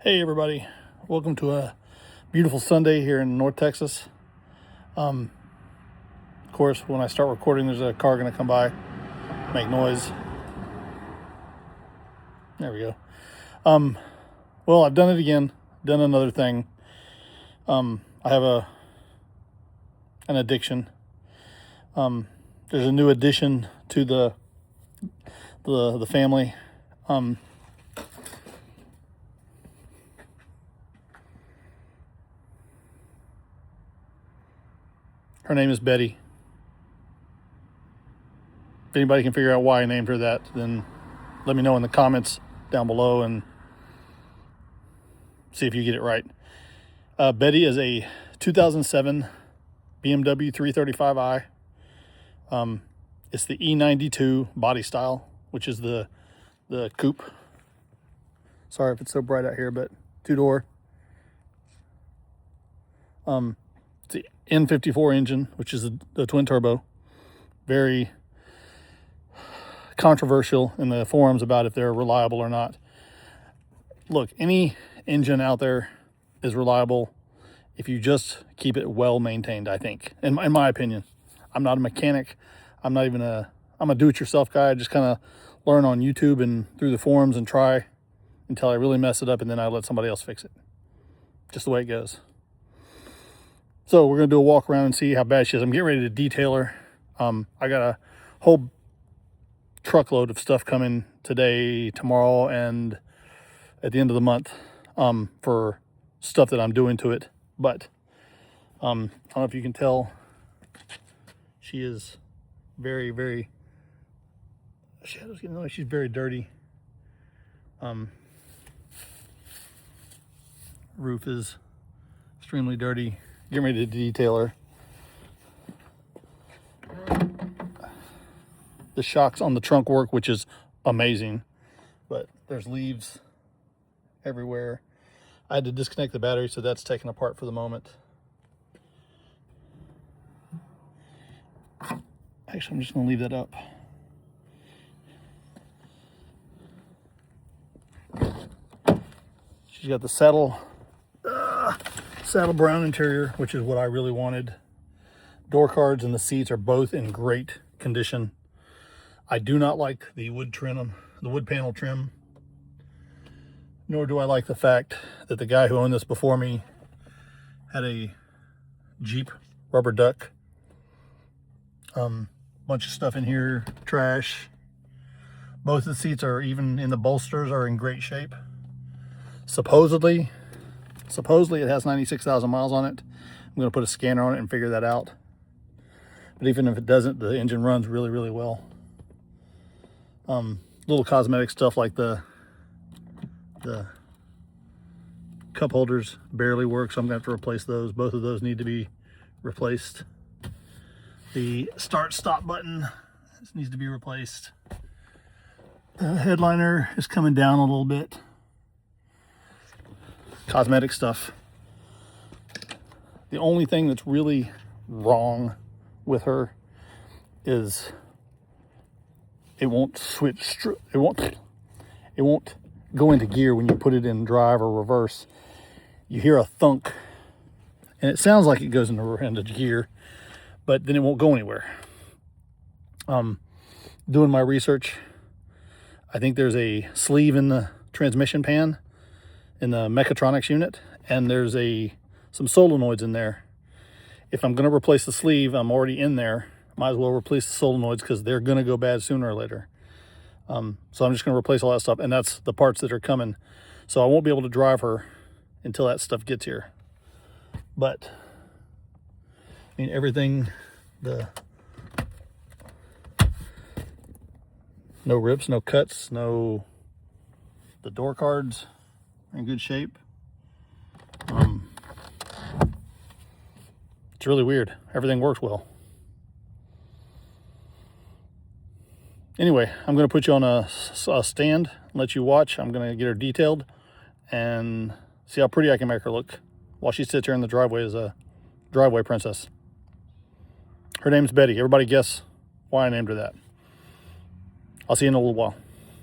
Hey everybody, welcome to a beautiful Sunday here in North Texas. Of course, when I start recording, there's a car going to come by, make noise. There we go. Well, I've done it again, done another thing. I have an addiction. There's a new addition to the family. Her name is Betty. If anybody can figure out why I named her that, then let me know in the comments down below and see if you get it right. Betty is a 2007 BMW 335i. It's the E92 body style, which is the coupe. Sorry if it's so bright out here, but two-door. It's the N54 engine, which is the twin turbo. Very controversial in the forums about if they're reliable or not. Look, any engine out there is reliable if you just keep it well maintained, I think, in my opinion. I'm not a mechanic. I'm a do-it-yourself guy. I just kind of learn on YouTube and through the forums and try until I really mess it up, and then I let somebody else fix it. Just the way it goes. So we're going to do a walk around and see how bad she is. I'm getting ready to detail her. I got a whole truckload of stuff coming today, tomorrow, and at the end of the month for stuff that I'm doing to it. But I don't know if you can tell, she is very, very, shadows getting noise. She's very dirty. Roof is extremely dirty. Getting ready to detail her. The shocks on the trunk work, which is amazing, but there's leaves everywhere. I had to disconnect the battery, so that's taken apart for the moment. Actually, I'm just going to leave that up. She's got the saddle brown interior, which is what I really wanted. Door cards and the seats are both in great condition. I do not like the wood panel trim, nor do I like the fact that the guy who owned this before me had a Jeep rubber duck. Bunch of stuff in here, trash. Both the seats are, even in the bolsters, are in great shape. Supposedly it has 96,000 miles on it. I'm going to put a scanner on it and figure that out. But even if it doesn't, the engine runs really, really well. Little cosmetic stuff like the cup holders barely work, so I'm going to have to replace those. Both of those need to be replaced. The start-stop button needs to be replaced. The headliner is coming down a little bit. Cosmetic stuff. The only thing that's really wrong with her is it won't switch. It won't go into gear when you put it in drive or reverse. You hear a thunk, and it sounds like it goes into gear, but then it won't go anywhere. Doing my research, I think there's a sleeve in the transmission pan in the mechatronics unit, and there's some solenoids in there. If I'm going to replace the sleeve, I'm already in there. Might as well replace the solenoids because they're going to go bad sooner or later. So I'm just going to replace all that stuff, and that's the parts that are coming. So I won't be able to drive her until that stuff gets here. But I mean, everything, no rips, no cuts, the door cards are in good shape. It's really weird. Everything works well. Anyway, I'm going to put you on a stand and let you watch. I'm going to get her detailed and see how pretty I can make her look while she sits here in the driveway as a driveway princess. Her name's Betty. Everybody guess why I named her that. I'll see you in a little while.